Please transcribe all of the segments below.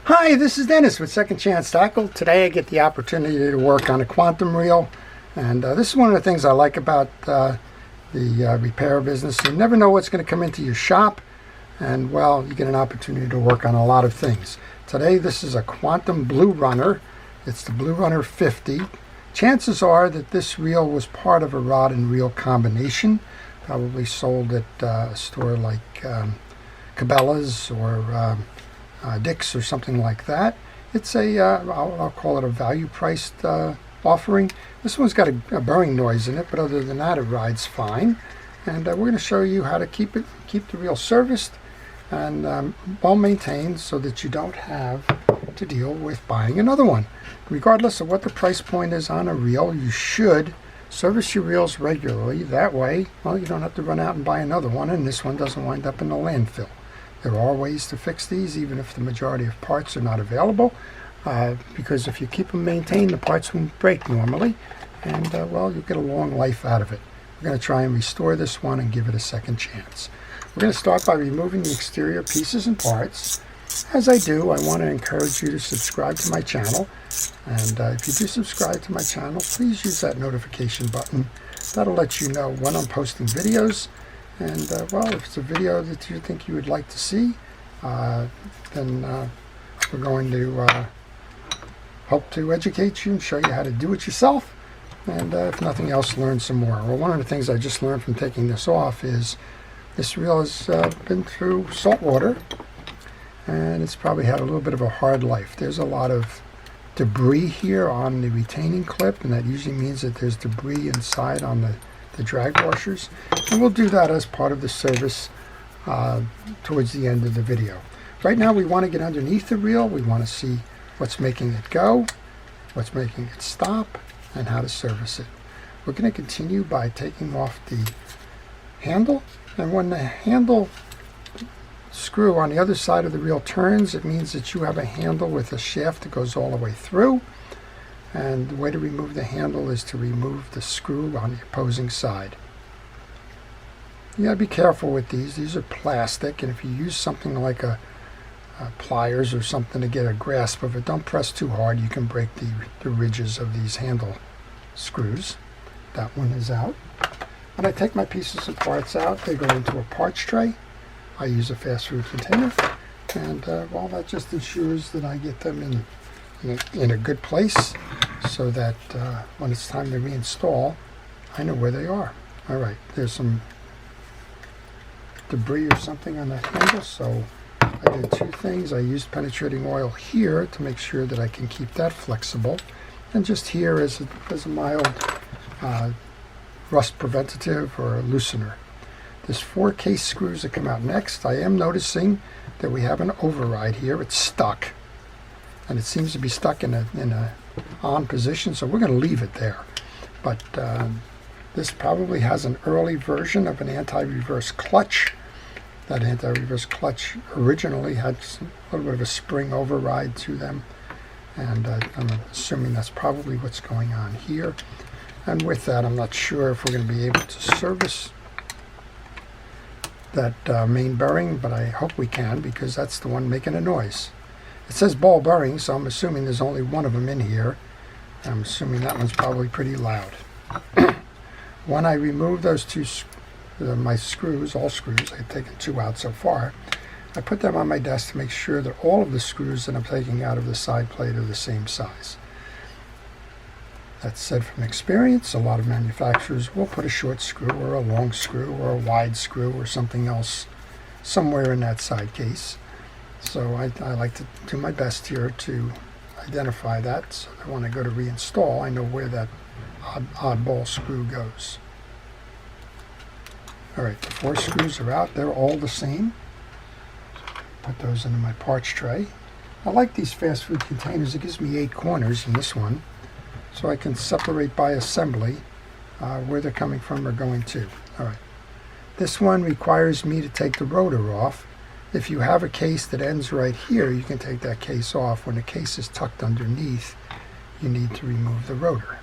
Hi, this is Dennis with Second Chance Tackle. Today I get the opportunity to work on a quantum reel, and this is one of the things I like about the repair business. You never know what's going to come into your shop, and well, you get an opportunity to work on a lot of things. Today this is a quantum blue runner. It's the Blue Runner 50. Chances are that this reel was part of a rod and reel combination, probably sold at a store like Cabela's or Dick's or something like that. It's a I'll call it a value priced offering. This one's got a burring noise in it, but other than that it rides fine. And we're going to show you how to keep the reel serviced and well maintained so that you don't have to deal with buying another one. Regardless of what the price point is on a reel, you should service your reels regularly. That way, well, you don't have to run out and buy another one, and this one doesn't wind up in the landfill. There are ways to fix these, even if the majority of parts are not available, because if you keep them maintained, the parts won't break normally, and well, you'll get a long life out of it. We're going to try and restore this one and give it a second chance. We're going to start by removing the exterior pieces and parts. As I do, I want to encourage you to subscribe to my channel, and if you do subscribe to my channel, please use that notification button. That'll let you know when I'm posting videos. And well, if it's a video that you think you would like to see, then we're going to hope to educate you and show you how to do it yourself. And if nothing else, learn some more. Well, one of the things I just learned from taking this off is this reel has been through salt water, and it's probably had a little bit of a hard life. There's a lot of debris here on the retaining clip, and that usually means that there's debris inside on the drag washers, and we'll do that as part of the service towards the end of the video. Right now we want to get underneath the reel. We want to see what's making it go, what's making it stop, and how to service it. We're going to continue by taking off the handle, and when the handle screw on the other side of the reel turns, it means that you have a handle with a shaft that goes all the way through. And the way to remove the handle is to remove the screw on the opposing side. You gotta be careful with these. These are plastic, and if you use something like a pliers or something to get a grasp of it, don't press too hard. You can break the ridges of these handle screws. That one is out. When I take my pieces and parts out, they go into a parts tray. I use a fast food container, and well, that just ensures that I get them in a good place, so that when it's time to reinstall, I know where they are. All right, there's some debris or something on the handle, so I did two things. I used penetrating oil here to make sure that I can keep that flexible, and just here as a mild rust preventative or a loosener. There's 4 case screws that come out next. I am noticing that we have an override here. It's stuck, and it seems to be stuck in a on position, so we're going to leave it there. But this probably has an early version of an anti-reverse clutch. That anti-reverse clutch originally had a little bit of a spring override to them, and I'm assuming that's probably what's going on here. And with that, I'm not sure if we're going to be able to service that main bearing, but I hope we can, because that's the one making a noise. It says ball bearing, so I'm assuming there's only one of them in here. I'm assuming that one's probably pretty loud. When I remove those my screws, all screws, I've taken 2 out so far, I put them on my desk to make sure that all of the screws that I'm taking out of the side plate are the same size. That's said from experience. A lot of manufacturers will put a short screw or a long screw or a wide screw or something else somewhere in that side case. So I like to do my best here to identify that, so that when I go to reinstall, I know where that oddball screw goes. All right, the 4 screws are out. They're all the same. Put those into my parts tray. I like these fast food containers. It gives me 8 corners in this one, so I can separate by assembly where they're coming from or going to. All right. This one requires me to take the rotor off. If you have a case that ends right here, you can take that case off. When the case is tucked underneath, you need to remove the rotor.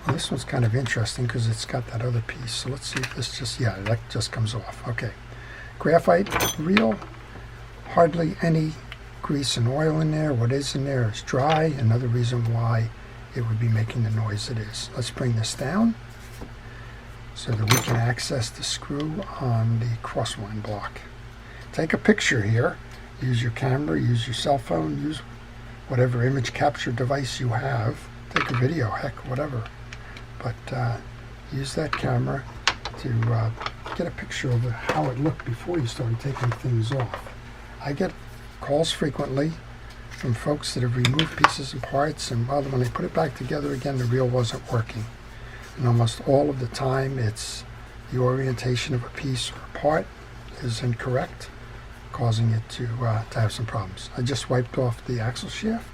Well, this one's kind of interesting because it's got that other piece. So let's see if this that just comes off. Okay. Graphite reel. hardly any grease and oil in there. What is in there is dry. Another reason why it would be making the noise it is. Let's bring this down so that we can access the screw on the crosswind block. Take a picture here. Use your camera, use your cell phone, use whatever image capture device you have. Take a video, heck, whatever. But use that camera to get a picture of how it looked before you started taking things off. I get calls frequently from folks that have removed pieces and parts, and well, when they put it back together again, the reel wasn't working. And almost all of the time, it's the orientation of a piece or part is incorrect, causing it to have some problems. I just wiped off the axle shaft.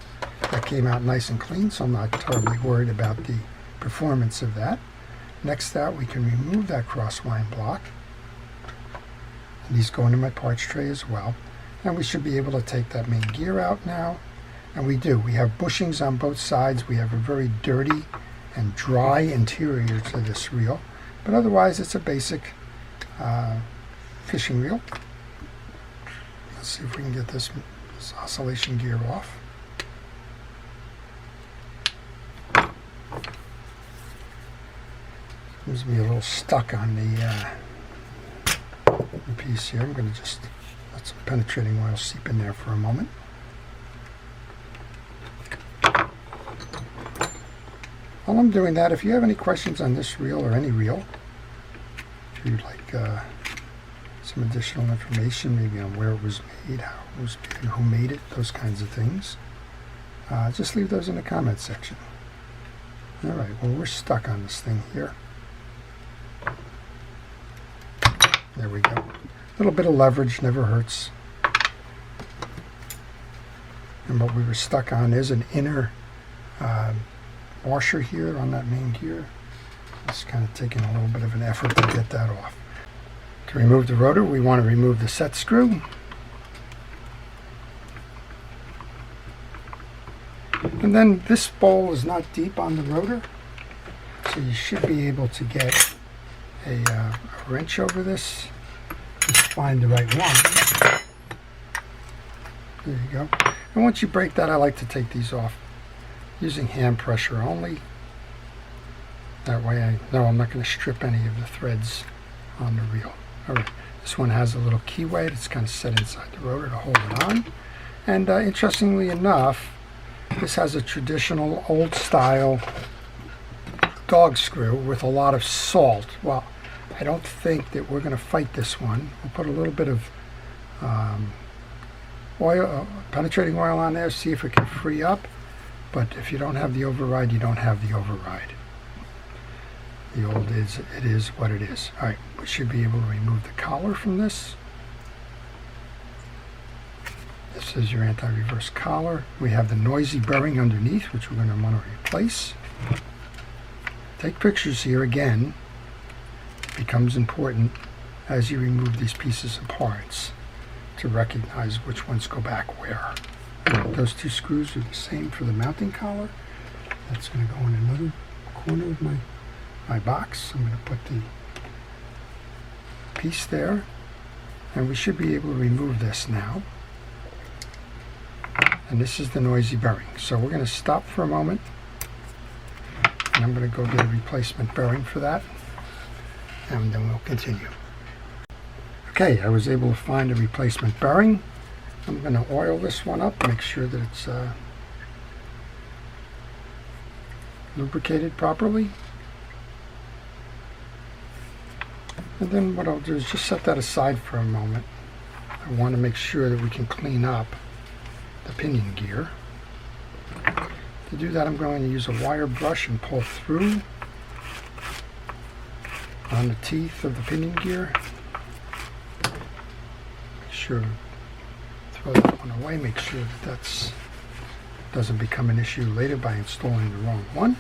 That came out nice and clean, so I'm not terribly worried about the performance of that. Next out, we can remove that crosswind block. And these go into my parts tray as well. And we should be able to take that main gear out now. And we do. We have bushings on both sides. We have a very dirty and dry interior to this reel. But otherwise, it's a basic fishing reel. Let's see if we can get this oscillation gear off. Seems to be a little stuck on the piece here. I'm going to just let some penetrating oil seep in there for a moment. While I'm doing that, if you have any questions on this reel or any reel, if you'd like some additional information, maybe on where it was made, how it was made, who made it, those kinds of things, just leave those in the comment section. All right, well, we're stuck on this thing here. There we go. A little bit of leverage never hurts. And what we were stuck on is an inner washer here on that main gear. It's kind of taking a little bit of an effort to get that off. To remove the rotor, we want to remove the set screw. And then this bowl is not deep on the rotor, so you should be able to get a wrench over this. Just find the right one. There you go. And once you break that, I like to take these off using hand pressure only. That way I know I'm not going to strip any of the threads on the reel. Alright, this one has a little key weight. It's kind of set inside the rotor to hold it on. And interestingly enough, this has a traditional old style dog screw with a lot of salt. Well, I don't think that we're going to fight this one. We'll put a little bit of oil, penetrating oil on there, see if it can free up. But if you don't have the override, you don't have the override. The old is, it is what it is. All right, we should be able to remove the collar from this. This is your anti-reverse collar. We have the noisy bearing underneath, which we're going to want to replace. Take pictures here again. It becomes important as you remove these pieces and parts to recognize which ones go back where. Those two screws are the same for the mounting collar. That's going to go in another corner of my box. I'm going to put the piece there, and we should be able to remove this now. And this is the noisy bearing. So we're going to stop for a moment, and I'm going to go get a replacement bearing for that, and then we'll continue. Okay, I was able to find a replacement bearing. I'm going to oil this one up, make sure that it's lubricated properly. And then what I'll do is just set that aside for a moment. I want to make sure that we can clean up the pinion gear. To do that, I'm going to use a wire brush and pull through on the teeth of the pinion gear. Make sure throw that one away, make sure that that doesn't become an issue later by installing the wrong one.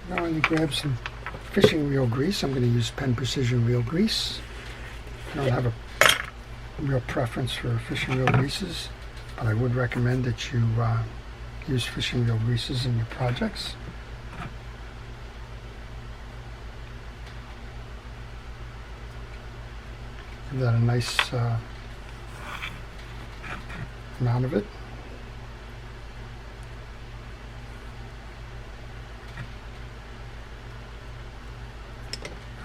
Now I'm going to grab some fishing reel grease. I'm going to use Penn Precision reel grease. I don't have a real preference for fishing reel greases, but I would recommend that you use fishing reel greases in your projects. Give that a nice amount of it.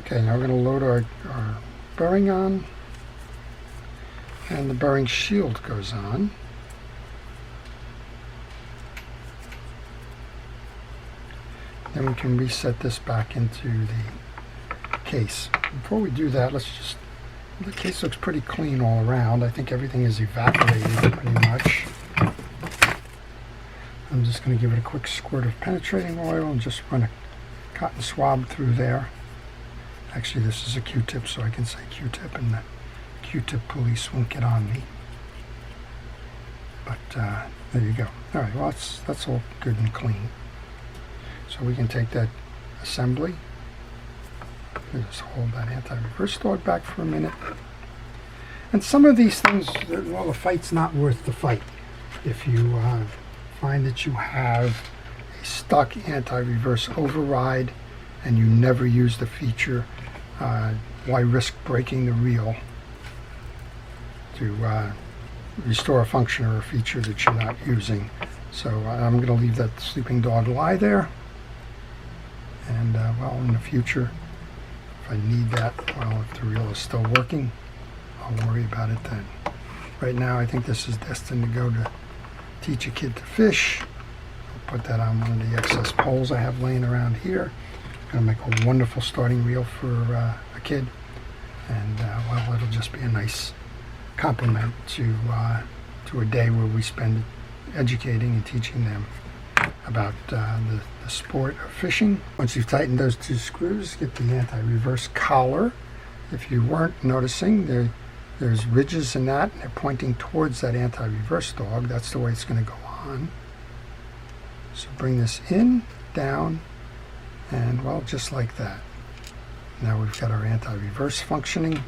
Okay, now we're going to load our bearing on, and the bearing shield goes on. Then we can reset this back into the case. Before we do that, the case looks pretty clean all around. I think everything is evaporated pretty much. I'm just going to give it a quick squirt of penetrating oil and just run a cotton swab through there. Actually, this is a Q-tip, so I can say Q-tip, and the Q-tip police won't get on me. But there you go. All right, well, that's all good and clean. So we can take that assembly. Just hold that anti-reverse dog back for a minute. And some of these things, well, the fight's not worth the fight. If you find that you have a stuck anti-reverse override and you never use the feature, why risk breaking the reel to restore a function or a feature that you're not using? So I'm going to leave that sleeping dog lie there. And well, in the future, if I need that, well, if the reel is still working, I'll worry about it then. Right now, I think this is destined to go to teach a kid to fish. I'll put that on one of the excess poles I have laying around here. Going to make a wonderful starting reel for a kid, and well, it'll just be a nice complement to a day where we spend educating and teaching them about the sport of fishing. Once you've tightened those two screws, get the anti-reverse collar. If you weren't noticing, there's ridges in that, and they're pointing towards that anti-reverse dog. That's the way it's going to go on. So bring this in, down, and well, just like that. Now we've got our anti-reverse functioning.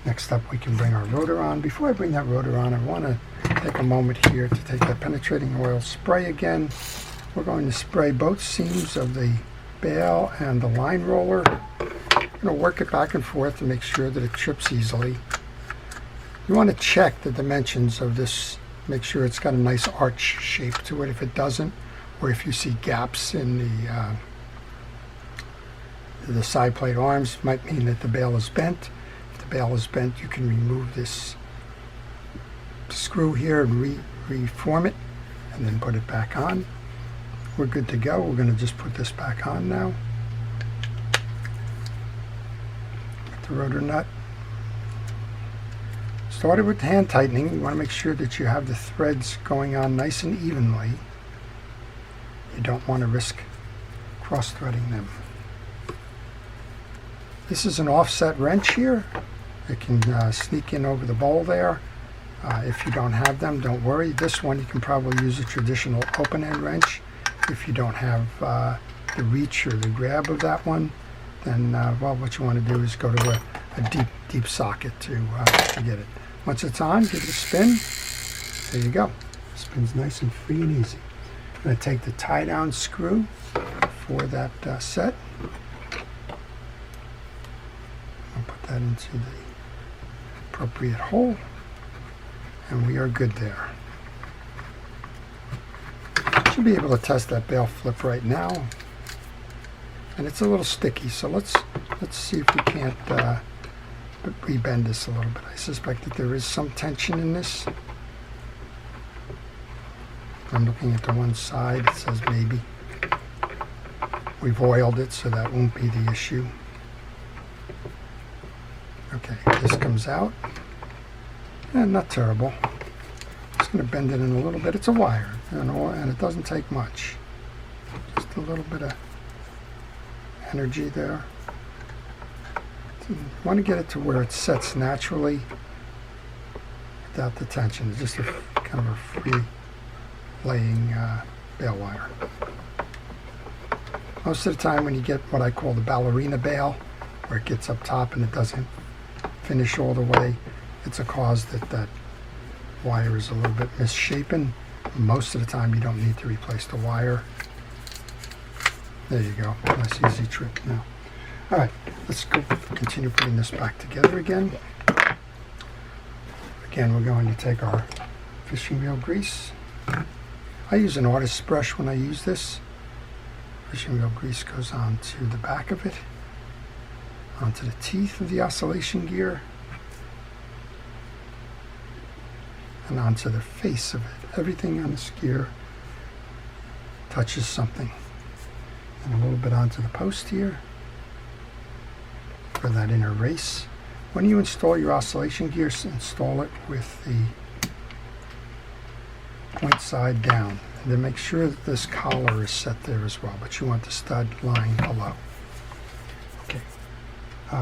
Next up, we can bring our rotor on. Before I bring that rotor on, I want to take a moment here to take that penetrating oil spray again. We're going to spray both seams of the bail and the line roller. I'm going to work it back and forth to make sure that it trips easily. You want to check the dimensions of this, make sure it's got a nice arch shape to it. If it doesn't, or if you see gaps in the side plate arms, it might mean that the bail is bent. If the bail is bent, you can remove this screw here and reform it, and then put it back on. We're good to go. We're going to just put this back on now. With the rotor nut. Started with hand tightening. You want to make sure that you have the threads going on nice and evenly. You don't want to risk cross-threading them. This is an offset wrench here. It can sneak in over the bowl there. If you don't have them, don't worry. This one, you can probably use a traditional open-end wrench. If you don't have the reach or the grab of that one, then well, what you want to do is go to a deep socket to get it. Once it's on, give it a spin. There you go. It spins nice and free and easy. I'm going to take the tie-down screw for that set. I'll put that into the appropriate hole, and we are good there. Should be able to test that bail flip right now, and it's a little sticky, so let's see if we can't rebend this a little bit. I suspect that there is some tension in this. I'm looking at the one side, it says maybe. We've oiled it, so that won't be the issue. Okay, this comes out. Not terrible. Just going to bend it in a little bit. It's a wire, and it doesn't take much. Just a little bit of energy there. You want to get it to where it sets naturally without the tension. It's just a kind of a free laying bail wire. Most of the time when you get what I call the ballerina bail, where it gets up top and it doesn't finish all the way, it's a cause that wire is a little bit misshapen. Most of the time you don't need to replace the wire. There you go. Nice easy trick now. Alright, let's go continue putting this back together again. Again, we're going to take our fishing reel grease. I use an artist's brush when I use this. Fishing reel grease goes onto the back of it, onto the teeth of the oscillation gear, and onto the face of it. Everything on this gear touches something. And a little bit onto the post here for that inner race. When you install your oscillation gear, install it with the point side down. And then make sure that this collar is set there as well, but you want the stud lying below. Okay.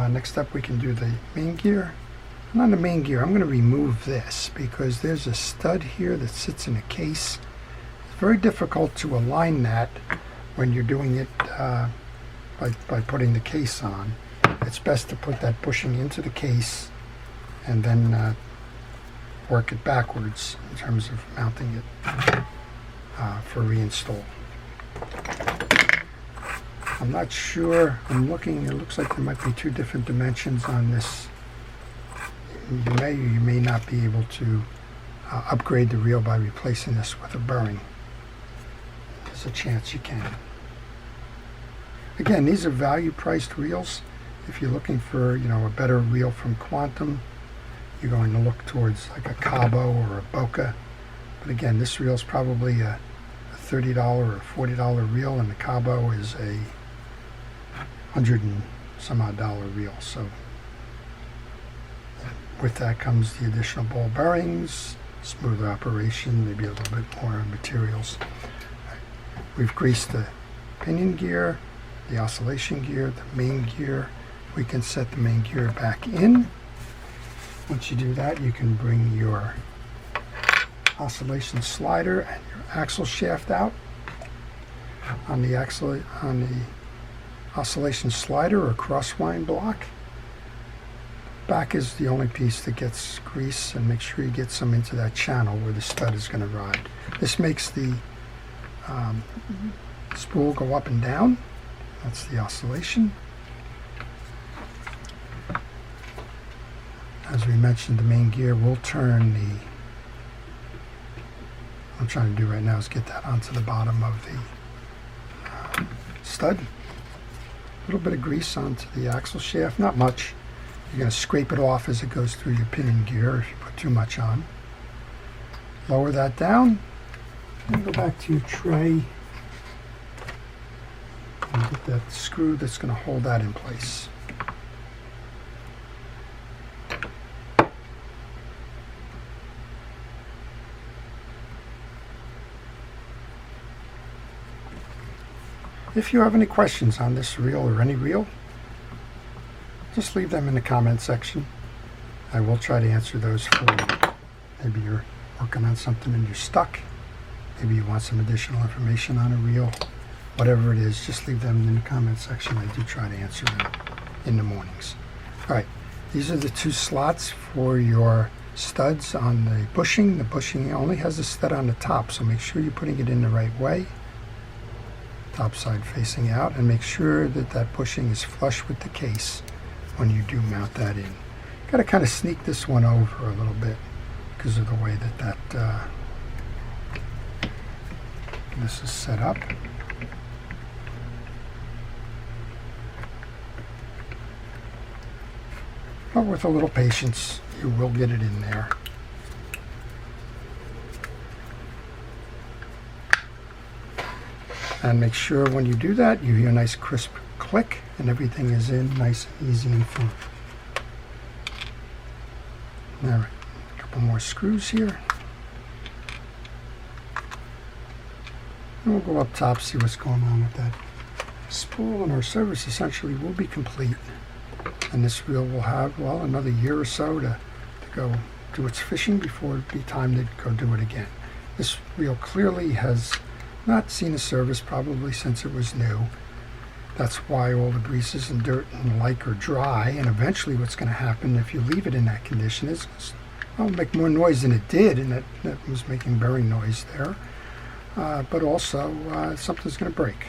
Next up we can do the main gear. And on the main gear, I'm going to remove this because there's a stud here that sits in a case. It's very difficult to align that when you're doing it by putting the case on. It's best to put that bushing into the case and then work it backwards in terms of mounting it for reinstall. I'm not sure. I'm looking. It looks like there might be two different dimensions on this. You may or you may not be able to upgrade the reel by replacing this with a bearing. There's a chance you can. Again, these are value-priced reels. If you're looking for, a better reel from Quantum, you're going to look towards like a Cabo or a Boca. But again, this reel is probably a $30 or $40 reel, and the Cabo is a $100 and some odd reel. So with that comes the additional ball bearings, smoother operation, maybe a little bit more materials. We've greased the pinion gear, the oscillation gear, the main gear. We can set the main gear back in. Once you do that, you can bring your oscillation slider and your axle shaft out. On the oscillation slider or crosswind block, back is the only piece that gets grease, and make sure you get some into that channel where the stud is going to ride. This makes the spool go up and down. That's the oscillation. As we mentioned, the main gear will turn the... What I'm trying to do right now is get that onto the bottom of the stud. A little bit of grease onto the axle shaft, not much. You're going to scrape it off as it goes through your pinion gear if you put too much on. Lower that down, and go back to your tray and get that screw that's going to hold that in place. If you have any questions on this reel or any reel, just leave them in the comment section. I will try to answer those for you. Maybe you're working on something and you're stuck. Maybe you want some additional information on a reel. Whatever it is, just leave them in the comment section. I do try to answer them in the mornings. All right, these are the two slots for your studs on the bushing. The bushing only has a stud on the top, so make sure you're putting it in the right way. Top side facing out, and make sure that that bushing is flush with the case when you do mount that in. Got to kind of sneak this one over a little bit because of the way that this is set up. But with a little patience, you will get it in there. And make sure when you do that, you hear a nice crisp click and everything is in nice and easy and firm. All right, a couple more screws here. And we'll go up top, see what's going on with that spool, and our service essentially will be complete. And this reel will have, well, another year or so to go do its fishing before it be time to go do it again. This reel clearly has not seen a service probably since it was new. That's why all the greases and dirt and the like are dry, and eventually what's going to happen if you leave it in that condition is it'll make more noise than it did, and that was making bearing noise there. But also something's going to break.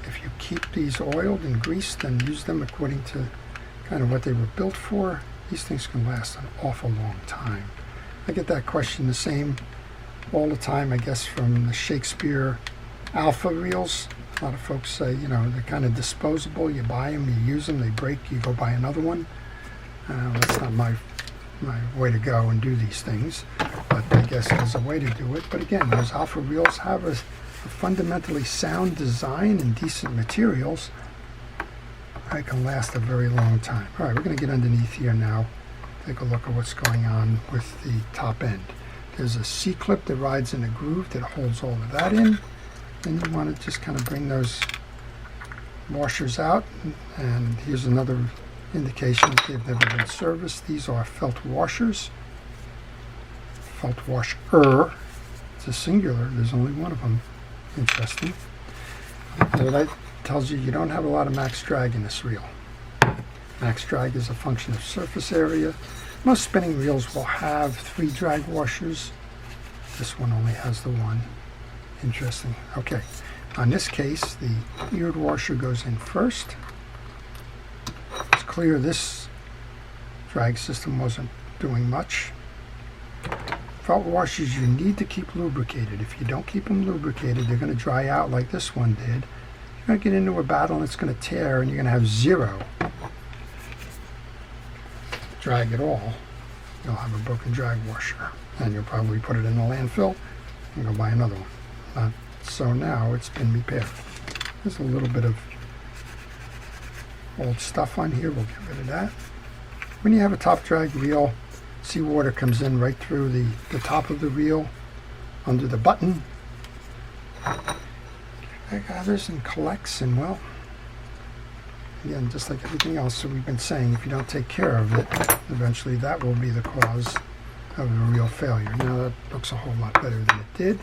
If you keep these oiled and greased and use them according to kind of what they were built for, these things can last an awful long time. I get that question the same all the time, I guess, from the Shakespeare Alpha reels. A lot of folks say, you know, they're kind of disposable. You buy them, you use them, they break, you go buy another one. That's not my way to go and do these things, but I guess there's a way to do it. But again, those Alpha reels have a fundamentally sound design and decent materials. I can last a very long time. All right, we're going to get underneath here now. Take a look at what's going on with the top end. There's a C-clip that rides in a groove that holds all of that in. Then you want to just kind of bring those washers out. And here's another indication that they've never been serviced. These are felt washers. Felt washer. It's a singular. There's only one of them. Interesting. So that tells you don't have a lot of max drag in this reel. Max drag is a function of surface area. Most spinning reels will have 3 drag washers. This one only has the 1. Interesting. Okay. On this case, the eared washer goes in first. It's clear this drag system wasn't doing much. Felt washers you need to keep lubricated. If you don't keep them lubricated, they're going to dry out like this one did. You're going to get into a battle and it's going to tear, and you're going to have 0 drag at all. You'll have a broken drag washer, and you'll probably put it in the landfill and go buy another one. Not so now, it's been repaired. There's a little bit of old stuff on here. We'll get rid of that. When you have a top drag reel, seawater comes in right through the top of the reel, under the button. It gathers and collects, and well, again, just like everything else that we've been saying, if you don't take care of it, eventually that will be the cause of a reel failure. Now that looks a whole lot better than it did.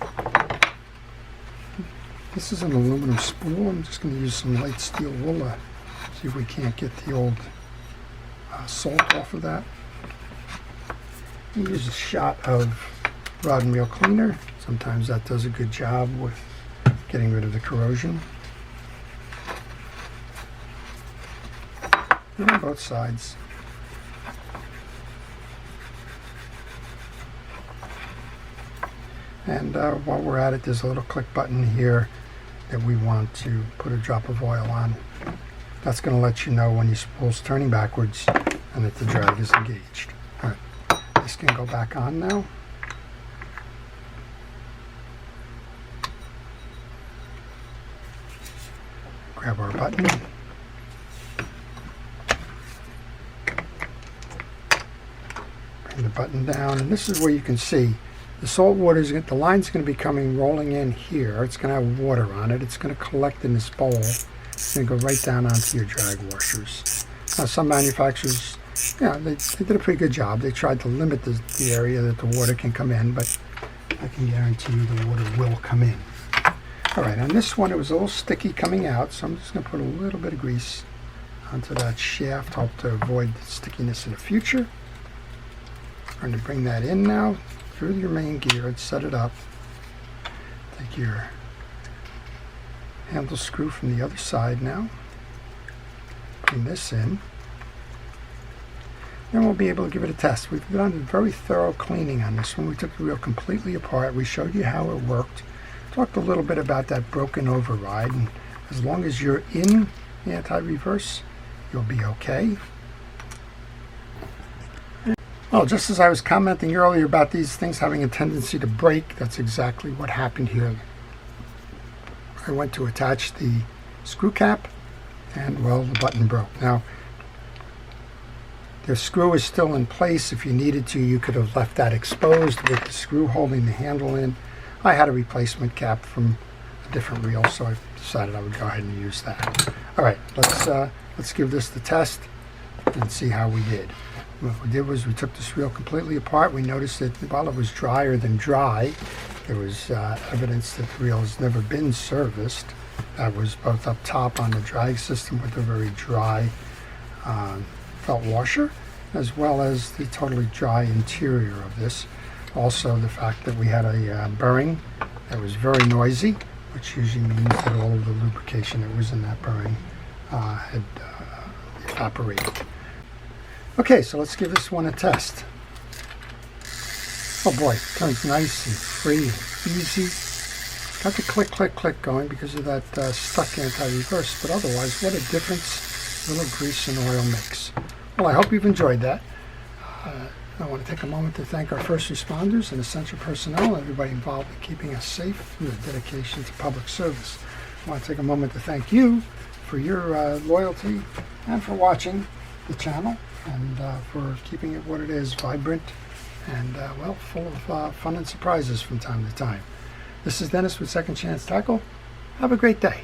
This is an aluminum spool. I'm just going to use some light steel wool to see if we can't get the old salt off of that. Use a shot of rod and reel cleaner. Sometimes that does a good job with getting rid of the corrosion. And on both sides. And while we're at it, there's a little click button here that we want to put a drop of oil on. That's going to let you know when your spool's turning backwards and that the drag is engaged. All right, this can go back on now. Grab our button. Bring the button down, and this is where you can see the salt water is the line's going to be coming rolling in here. It's going to have water on it. It's going to collect in this bowl. It's going to go right down onto your drag washers. Now, some manufacturers, yeah, they did a pretty good job. They tried to limit the area that the water can come in, but I can guarantee you the water will come in. All right, on this one, it was a little sticky coming out, so I'm just going to put a little bit of grease onto that shaft. Hope to avoid the stickiness in the future. I'm going to bring that in now through your main gear and set it up. Take your handle screw from the other side now. Bring this in. Then we'll be able to give it a test. We've done a very thorough cleaning on this one. We took the reel completely apart. We showed you how it worked. Talked a little bit about that broken override, and as long as you're in anti-reverse, you'll be okay. Well, just as I was commenting earlier about these things having a tendency to break, that's exactly what happened here. I went to attach the screw cap, and well, the button broke. Now, the screw is still in place. If you needed to, you could have left that exposed with the screw holding the handle in. I had a replacement cap from a different reel, so I decided I would go ahead and use that. All right, let's give this the test and see how we did. What we did was we took this reel completely apart. We noticed that while it was drier than dry, there was evidence that the reel has never been serviced. That was both up top on the drag system with a very dry felt washer, as well as the totally dry interior of this. Also, the fact that we had a bearing that was very noisy, which usually means that all of the lubrication that was in that bearing had evaporated. Okay, so let's give this one a test. Oh boy, turns nice and free and easy. Got the click, click, click going because of that stuck anti-reverse, but otherwise, what a difference a little grease and oil makes. Well, I hope you've enjoyed that. I want to take a moment to thank our first responders and essential personnel, everybody involved in keeping us safe through the dedication to public service. I want to take a moment to thank you for your loyalty and for watching the channel and for keeping it what it is, vibrant and, well, full of fun and surprises from time to time. This is Dennis with Second Chance Tackle. Have a great day.